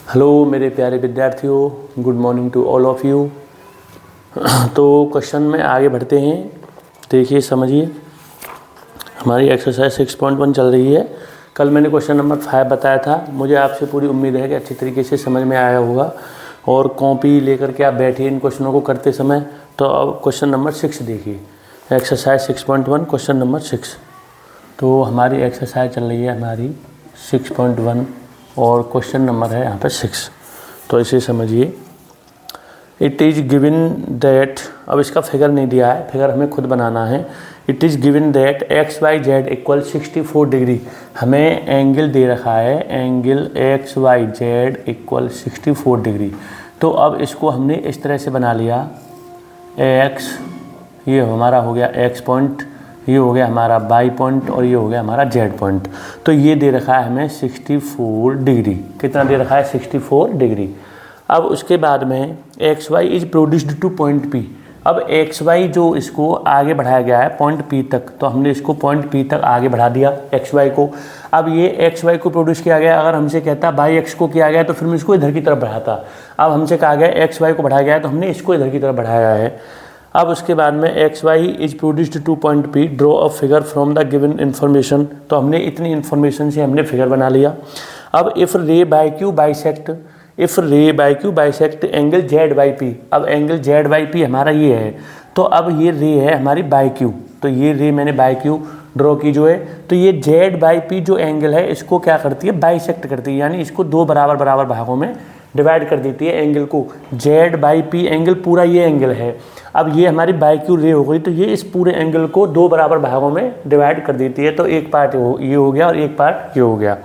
Hello मेरे प्यारे विद्यार्थियों, good morning to all of you. तो क्वेश्चन में आगे बढ़ते हैं। देखिए समझिए, हमारी एक्सरसाइज 6.1 चल रही है। कल मैंने क्वेश्चन नंबर 5 बताया था। मुझे आपसे पूरी उम्मीद है कि अच्छी तरीके से समझ में आया होगा और कॉपी लेकर के आप बैठिए इन क्वेश्चनों को करते समय। तो अब क्वेश्चन नंबर 6 देखिए, एक्सरसाइज 6.1 क्वेश्चन नंबर 6। तो हमारी एक्सरसाइज चल रही है हमारी 6.1 और क्वेश्चन नंबर है यहाँ पर 6। तो इसे समझिए, इट इज़ गिवन दैट, अब इसका फिगर नहीं दिया है, फिगर हमें खुद बनाना है। It is given that X Y Z equal 64 degree. हमें एंगल दे रखा है, angle X Y Z equal 64 degree. तो अब इसको हमने इस तरह से बना लिया, एक्स ये हमारा हो गया एक्स पॉइंट, ये हो गया हमारा वाई पॉइंट और ये हो गया हमारा जेड पॉइंट। तो ये दे रखा है हमें 64 डिग्री। कितना दे रखा है? 64 डिग्री। अब उसके बाद में X Y is produced to point P. अब एक्स वाई जो इसको आगे बढ़ाया गया है पॉइंट पी तक, तो हमने इसको पॉइंट पी तक आगे बढ़ा दिया एक्स वाई को। अब ये एक्स वाई को प्रोड्यूस किया गया, अगर हमसे कहता बाई एक्स को किया गया तो फिर मैं इसको इधर की तरफ बढ़ाता। अब हमसे कहा गया एक्स वाई को बढ़ाया गया तो हमने इसको इधर की तरफ बढ़ाया है। अब उसके बाद में X Y is produced to point P, draw a figure from the given information. तो हमने इतनी इन्फॉर्मेशन से हमने फिगर बना लिया। अब इफ़ रे बाई क्यू बाइसेक्ट, इफ़ रे by Q bisect angle Z by P. अब एंगल जेड बाई पी हमारा ये है, तो अब ये रे है हमारी बाई क्यू, तो ये रे मैंने बाई क्यू ड्रॉ की जो है। तो ये जेड बाई पी जो एंगल है इसको क्या करती है? बाइसेक्ट करती है, यानी इसको दो बराबर बराबर भागों में डिवाइड कर देती है एंगल को। जेड बाई पी एंगल पूरा ये एंगल है। अब ये हमारी बाई क्यू रे हो गई, तो ये इस पूरे एंगल को दो बराबर भागों में डिवाइड कर देती है। तो एक पार्ट ये हो गया और एक पार्ट ये हो गया।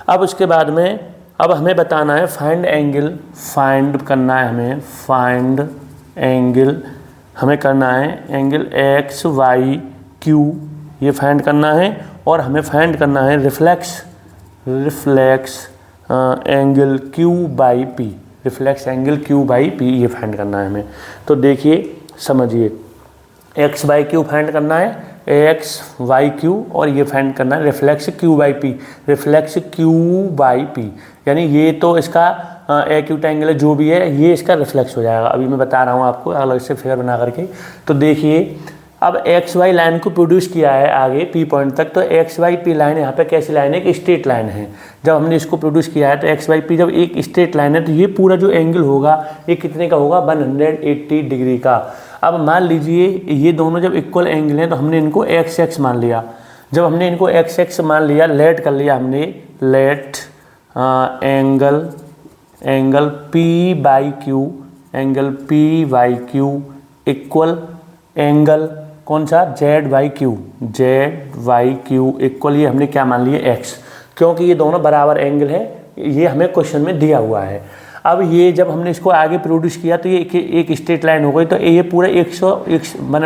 अब उसके बाद में अब हमें बताना है फाइंड एंगल, फाइंड करना है हमें, फाइंड एंगल हमें करना है एंगल एक्स वाई क्यू, ये फाइंड करना है। और हमें फाइंड करना है reflex angle Q by P, reflex angle Q by P, ये फाइंड करना है हमें। तो देखिए समझिए, एक्स बाई क्यू फाइंड करना है, एक्स वाई क्यू, और ये फाइंड करना है reflex Q by P, reflex Q by P. यानी ये तो इसका एक्यूट एंगल है जो भी है, ये इसका रिफ्लेक्स हो जाएगा। अभी मैं बता रहा हूँ आपको अलग से फिगर बना करके। तो देखिए, अब एक्स वाई लाइन को प्रोड्यूस किया है आगे पी पॉइंट तक, तो एक्स वाई पी लाइन यहाँ पे कैसी लाइन है? एक स्ट्रेट लाइन है। जब हमने इसको प्रोड्यूस किया है तो एक्स वाई पी जब एक स्ट्रेट लाइन है, तो ये पूरा जो एंगल होगा ये कितने का होगा? 180 डिग्री का। अब मान लीजिए ये दोनों जब इक्वल एंगल हैं तो हमने इनको एक्स एक्स मान लिया। जब हमने इनको एक्स एक्स मान लिया, लेट कर लिया हमने, let angle P Y Q, angle P Y Q equal angle कौन सा? Z Y Q, Z Y Q equal, ये हमने क्या मान लिए? एक्स, क्योंकि ये दोनों बराबर एंगल है, ये हमें क्वेश्चन में दिया हुआ है। अब ये जब हमने इसको आगे प्रोड्यूस किया तो ये एक स्ट्रेट लाइन हो गई, तो ये पूरा 100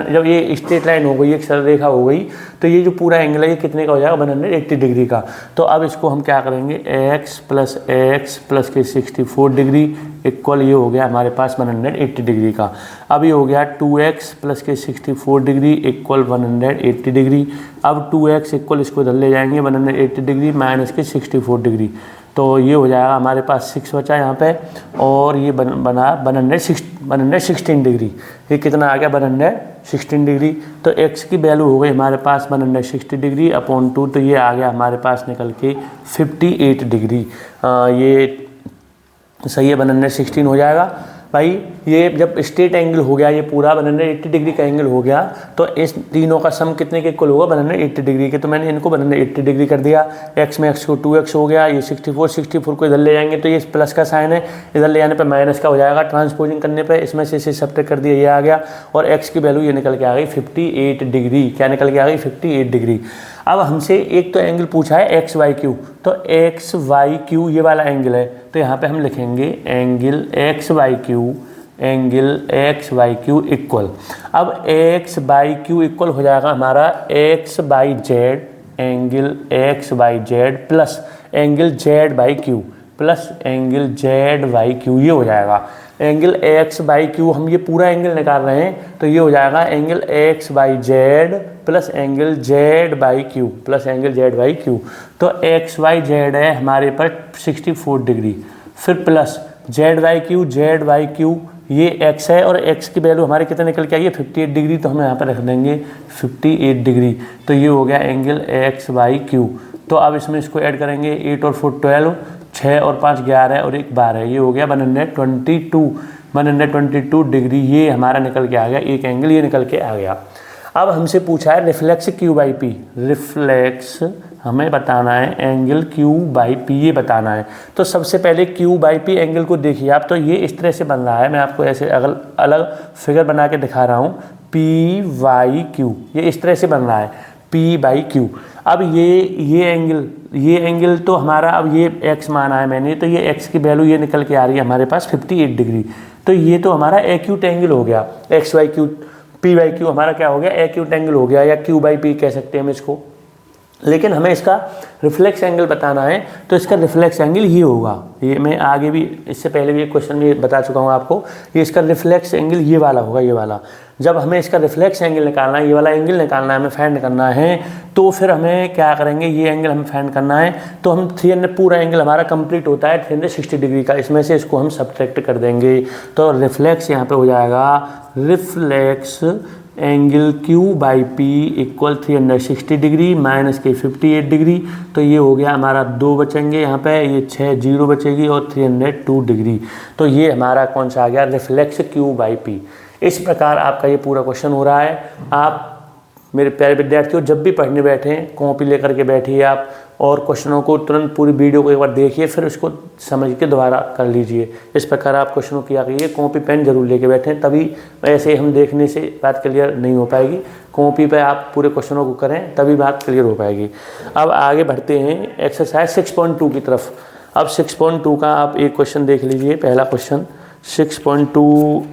जब ये स्ट्रेट लाइन हो गई, एक सरल रेखा हो गई, तो ये जो पूरा एंगल है ये कितने का हो जाएगा? 180 डिग्री का। तो अब इसको हम क्या करेंगे? एक्स प्लस के 64 डिग्री इक्वल, ये हो गया हमारे पास 180 डिग्री का। अब ये हो गया 2x प्लस के 64 डिग्री इक्वल 180 डिग्री। अब 2x इक्वल, इसको इधर ले जाएंगे, 180 डिग्री माइनस के 64 डिग्री, तो ये हो जाएगा हमारे पास 6 बचा यहाँ पे, और ये बना 116 डिग्री। ये कितना आ गया? 116 डिग्री। तो x की वैल्यू हो गई हमारे पास 160 डिग्री अपॉन 2, तो ये आ गया हमारे पास निकल के 58 डिग्री। ये सही है, 116 हो जाएगा भाई। ये जब स्ट्रेट एंगल हो गया, ये पूरा 180 डिग्री का एंगल हो गया, तो इस तीनों का सम कितने के इक्वल होगा? 180 डिग्री के। तो मैंने इनको 180 डिग्री कर दिया। एक्स में एक्स को 2x हो गया, ये 64 को इधर ले जाएंगे तो ये प्लस का साइन है, इधर ले जाने पर माइनस का हो जाएगा, ट्रांसपोजिंग करने पर इसमें से इसे सब्ट्रैक्ट कर दिया, ये आ गया। और एक्स की वैल्यू ये निकल के आ गई 58 डिग्री। क्या निकल के आ गई? 58 डिग्री। अब हमसे एक तो एंगल पूछा है एक्स वाई क्यू, तो एक्स वाई क्यू ये वाला एंगल है, तो यहाँ पे हम लिखेंगे angle X Y Q, angle X Y Q equal. अब एक्स बाई क्यू इक्वल हो जाएगा हमारा X Y Z, angle X Y Z plus angle Z Y Q, plus angle Z Y Q, ये हो जाएगा। एंगल एक्स बाई क्यू, हम ये पूरा एंगल निकाल रहे हैं तो ये हो जाएगा angle X Y Z plus angle Z Y Q plus angle Z Y Q. तो एक्स वाई जेड है हमारे पर 64 डिग्री, फिर प्लस जेड बाई क्यू ये एक्स है और एक्स की वैल्यू हमारे कितने निकल के आई है 58 डिग्री, तो हम यहाँ पर रख देंगे 58 डिग्री। तो ये हो गया एंगल एक्स बाई क्यू। तो अब इसमें इसको ऐड करेंगे 8 और 4 12, 6 और 5 11 और 1 12, ये हो गया 122 डिग्री। ये हमारा निकल के आ गया, एक एंगल ये निकल के आ गया। अब हमसे पूछा है reflex Q by P, reflex हमें बताना है एंगल क्यू बाई पी, ये बताना है। तो सबसे पहले क्यू बाई पी एंगल को देखिए आप, तो ये इस तरह से बन रहा है, मैं आपको ऐसे अलग फिगर बना के दिखा रहा हूँ। पी वाई क्यू ये इस तरह से बन रहा है, पी बाई क्यू। अब ये एंगल तो हमारा, अब ये एक्स माना है मैंने, तो ये एक्स की वैल्यू ये निकल के आ रही है हमारे पास 58 डिग्री। तो ये तो हमारा एक्यूट एंगल हो गया, X Y Q P Y Q हमारा क्या हो गया, एक्यूट एंगल हो गया, या क्यू बाई पी कह सकते हैं हम इसको। लेकिन हमें इसका रिफ्लेक्स एंगल बताना है, तो इसका रिफ्लेक्स एंगल ये होगा। ये मैं आगे भी इससे पहले भी एक क्वेश्चन में बता चुका हूँ आपको, ये इसका रिफ्लेक्स एंगल ये वाला होगा, ये वाला। जब हमें इसका रिफ्लेक्स एंगल निकालना है, ये वाला एंगल निकालना है, हमें फाइंड करना है, तो फिर हमें क्या करेंगे, ये एंगल हमें फाइंड करना है। तो हम 300 पूरा एंगल हमारा कंप्लीट होता है 360 डिग्री का, इसमें से इसको हम सब्ट्रैक्ट कर देंगे। तो रिफ्लेक्स यहाँ पे हो जाएगा reflex angle Q by P equal 360 degree minus के 58 डिग्री। तो ये हो गया हमारा 2 बचेंगे यहाँ पे, ये 6 0 बचेगी और 302 डिग्री। तो ये हमारा कौन सा आ गया, रिफ्लेक्स क्यू बाई पी। इस प्रकार आपका ये पूरा क्वेश्चन हो रहा है। आप मेरे प्यारे विद्यार्थियों जब भी पढ़ने बैठें कॉपी लेकर के बैठिए आप, और क्वेश्चनों को तुरंत पूरी वीडियो को एक बार देखिए, फिर उसको समझ के दोबारा कर लीजिए। इस प्रकार आप क्वेश्चनों किया करिए, कॉपी पेन जरूर लेके बैठें, तभी ऐसे हम देखने से बात क्लियर नहीं हो पाएगी। कॉपी पे आप पूरे क्वेश्चनों को करें तभी बात क्लियर हो पाएगी। अब आगे बढ़ते हैं एक्सरसाइज 6.2 की तरफ। अब 6.2 का आप एक क्वेश्चन देख लीजिए, पहला क्वेश्चन 6.2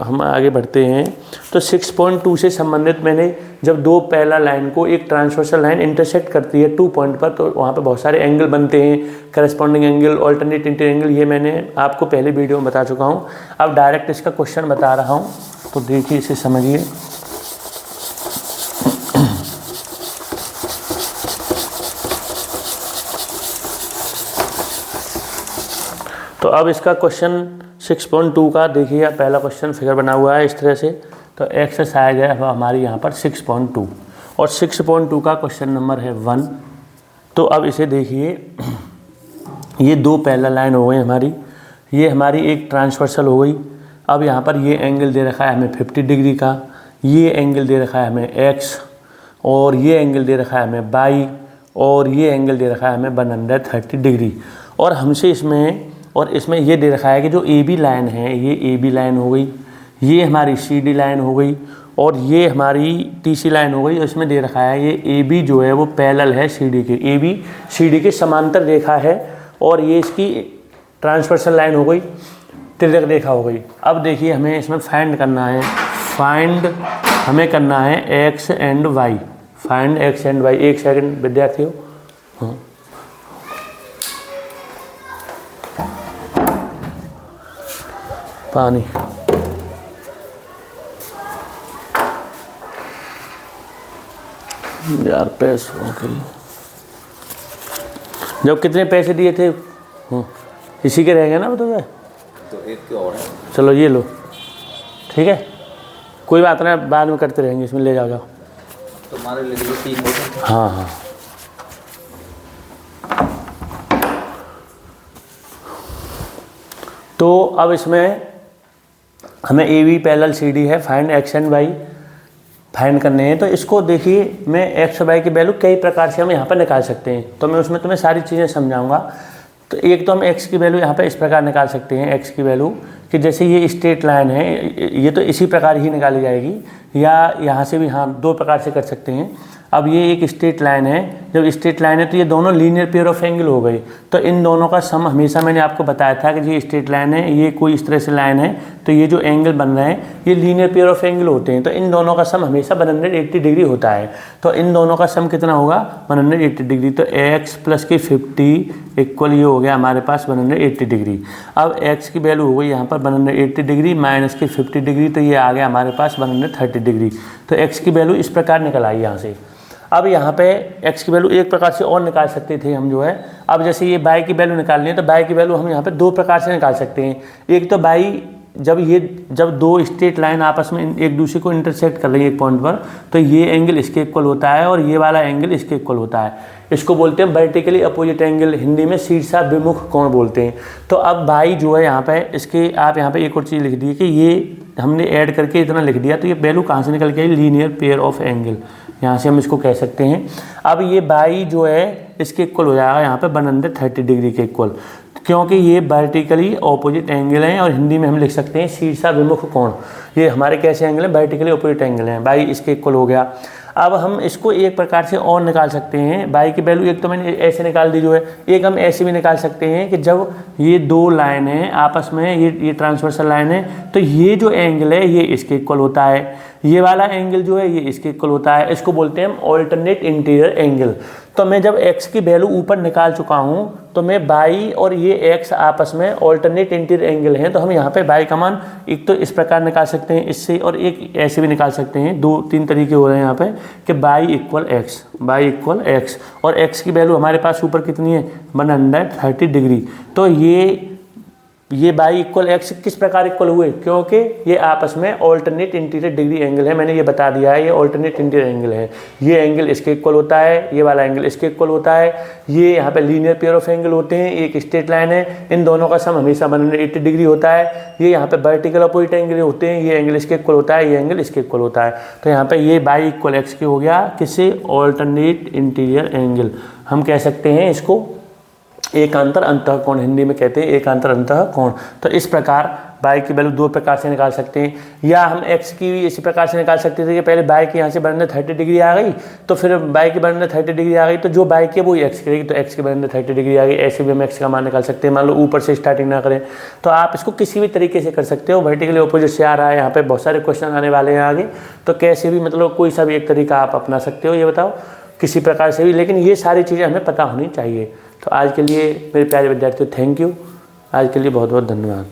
हम आगे बढ़ते हैं। तो 6.2 से संबंधित मैंने जब दो पैरेलल लाइन को एक ट्रांसवर्सल लाइन इंटरसेक्ट करती है 2 पॉइंट पर, तो वहाँ पे बहुत सारे एंगल बनते हैं, करस्पॉन्डिंग एंगल, ऑल्टरनेट एंगल, ये मैंने आपको पहले वीडियो में बता चुका हूँ। अब डायरेक्ट इसका क्वेश्चन बता रहा हूँ, तो देखिए इसे समझिए। तो अब इसका क्वेश्चन 6.2 का देखिए, पहला क्वेश्चन फिगर बना हुआ है इस तरह से। तो एक्सरसाइज है हमारी यहाँ पर 6.2 और 6.2 का क्वेश्चन नंबर है 1। तो अब इसे देखिए, ये दो पैरेलल लाइन हो गई हमारी, ये हमारी एक ट्रांसवर्सल हो गई। अब यहाँ पर ये एंगल दे रखा है हमें 50 डिग्री का, ये एंगल दे रखा है हमें x, और ये एंगल दे रखा है हमें y, और ये एंगल दे रखा है हमें 130 डिग्री। और हमसे इसमें ये दे रखा है कि जो ए बी लाइन है, ये ए बी लाइन हो गई, ये हमारी सी डी लाइन हो गई, और ये हमारी टी सी लाइन हो गई। इसमें दे रखा है ये ए बी जो है वो पैरेलल है सी डी के, ए बी सी डी के समांतर रेखा है, और ये इसकी ट्रांसवर्सल लाइन हो गई, तिर्यक रेखा हो गई। अब देखिए हमें इसमें फाइंड करना है, हमें करना है X and Y, find x and Y. एक सेकंड विद्यार्थियों, हाँ पानी। यार पैसे ओके, जब कितने पैसे दिए थे इसी के रह गए ना, बताओ तो एक के और है। चलो ये लो, ठीक है, कोई बात नहीं, बाद में करते रहेंगे, इसमें ले जाओ जाओ। तुम्हारे लिए 3 होते। हाँ हाँ, तो अब इसमें हमें A B parallel C D है, find x and Y find करने हैं। तो इसको देखिए, मैं एक्स वाई की वैल्यू कई प्रकार से हम यहाँ पर निकाल सकते हैं, तो मैं उसमें तुम्हें सारी चीज़ें समझाऊंगा। तो एक तो हम एक्स की वैल्यू यहाँ पर इस प्रकार निकाल सकते हैं, एक्स की वैल्यू कि जैसे ये स्ट्रेट लाइन है, ये तो इसी प्रकार ही निकाली जाएगी, या यहाँ से भी हाँ 2 प्रकार से कर सकते हैं। अब ये एक स्ट्रेट लाइन है, जब स्ट्रेट लाइन है तो ये दोनों लीनियर पेयर ऑफ एंगल हो गए। तो इन दोनों का सम हमेशा मैंने आपको बताया था कि ये स्ट्रेट लाइन है, ये कोई इस तरह से लाइन है, तो ये जो एंगल बन रहे हैं ये लीनियर पेयर ऑफ एंगल होते हैं। तो इन दोनों का सम हमेशा 180 डिग्री होता है। तो इन दोनों का सम कितना होगा 180 डिग्री। तो x प्लस की 50 इक्वल ये हो गया हमारे पास 180 डिग्री। अब x की वैल्यू हो गई यहाँ पर 180 डिग्री माइनस की 50 डिग्री, तो ये आ गया हमारे पास 130 डिग्री। तो x की वैल्यू इस प्रकार निकल आई यहाँ से। अब यहाँ पे x की वैल्यू एक प्रकार से और निकाल सकते थे हम जो है। अब जैसे ये y की वैल्यू निकालनी है तो y की वैल्यू हम यहाँ पे दो प्रकार से निकाल सकते हैं। एक तो y जब दो स्ट्रेट लाइन आपस में एक दूसरे को इंटरसेक्ट कर रही है एक पॉइंट पर, तो ये एंगल इसके इक्वल होता है और ये वाला एंगल इसके इक्वल होता है। इसको बोलते हैं वर्टिकली अपोजिट एंगल, हिंदी में शीर्षाभिमुख कोण बोलते हैं। तो अब भाई जो है यहाँ पे इसके आप यहाँ पे एक और चीज़ लिख दी कि ये हमने ऐड करके इतना लिख दिया, तो ये वैल्यू कहाँ से निकल के आई, लीनियर पेयर ऑफ एंगल, यहाँ से हम इसको कह सकते हैं। अब ये बाई जो है इसके इक्वल हो जाएगा यहाँ पे 130 डिग्री के इक्वल, क्योंकि ये वर्टिकली ऑपोजिट एंगल हैं और हिंदी में हम लिख सकते हैं शीर्षाभिमुख कोण। ये हमारे कैसे एंगल हैं, वर्टिकली ऑपोजिट एंगल हैं। बाई इसके इक्वल हो गया। अब हम इसको एक प्रकार से और निकाल सकते हैं। बाई की वैल्यू एक तो मैंने ऐसे निकाल दी जो है, एक हम ऐसे भी निकाल सकते हैं कि जब ये दो लाइन है आपस में, ये ट्रांसवर्सल लाइन है, तो ये जो एंगल है ये इसके इक्वल होता है, ये वाला एंगल जो है ये इसके इक्वल होता है। इसको बोलते हैं हम ऑल्टरनेट इंटीरियर एंगल। तो मैं जब x की वैल्यू ऊपर निकाल चुका हूँ तो मैं बाई और ये x आपस में ऑल्टरनेट इंटीरियर एंगल हैं, तो हम यहाँ पे बाई का मान एक तो इस प्रकार निकाल सकते हैं इससे, और एक ऐसे भी निकाल सकते हैं। दो तीन तरीके हो रहे हैं यहाँ पे कि बाई इक्वल x, और x की वैल्यू हमारे पास ऊपर कितनी है 130 डिग्री। तो ये बाई इक्वल x किस प्रकार इक्वल हुए, क्योंकि ये आपस में ऑल्टरनेट इंटीरियर डिग्री एंगल है। मैंने ये बता दिया है, ये ऑल्टरनेट इंटीरियर एंगल है। ये एंगल इसके इक्वल होता है, ये वाला एंगल इसके इक्वल होता है। ये यहाँ पे लीनियर पेयर ऑफ एंगल होते हैं, एक स्ट्रेट लाइन है, इन दोनों का सम हमेशा 180 डिग्री होता है। ये यहाँ पे वर्टिकल अपोजिट एंगल होते हैं, ये एंगल इसके इक्वल होता है, ये एंगल इसके इक्वल होता है। तो यहाँ पे ये बाई इक्वल x के हो गया, किससे, ऑल्टरनेट इंटीरियर एंगल। हम कह सकते हैं इसको एकांतर अंतःकोण, हिंदी में कहते हैं एकांतर अंतःकोण। तो इस प्रकार बाई की वैल्यू दो प्रकार से निकाल सकते हैं, या हम x की भी इसी प्रकार से निकाल सकते थे कि पहले बाई की यहाँ से 130 डिग्री आ गई, तो फिर बाई की 130 डिग्री आ गई, तो जो बाई की है वही x करेगी, तो x की 130 डिग्री आ गई। ऐसे भी हम x का मान निकाल सकते हैं। मान लो ऊपर से स्टार्टिंग ना करें तो आप इसको किसी भी तरीके से कर सकते हो। वर्टिकली ऑपोजिट से आ रहा है, यहाँ पे बहुत सारे क्वेश्चन आने वाले हैं आगे, तो कैसे भी मतलब कोई सा भी एक तरीका आप अपना सकते हो। ये बताओ किसी प्रकार से भी, लेकिन ये सारी चीज़ें हमें पता होनी चाहिए। तो आज के लिए मेरे प्यारे विद्यार्थियों थैंक यू, आज के लिए बहुत बहुत धन्यवाद।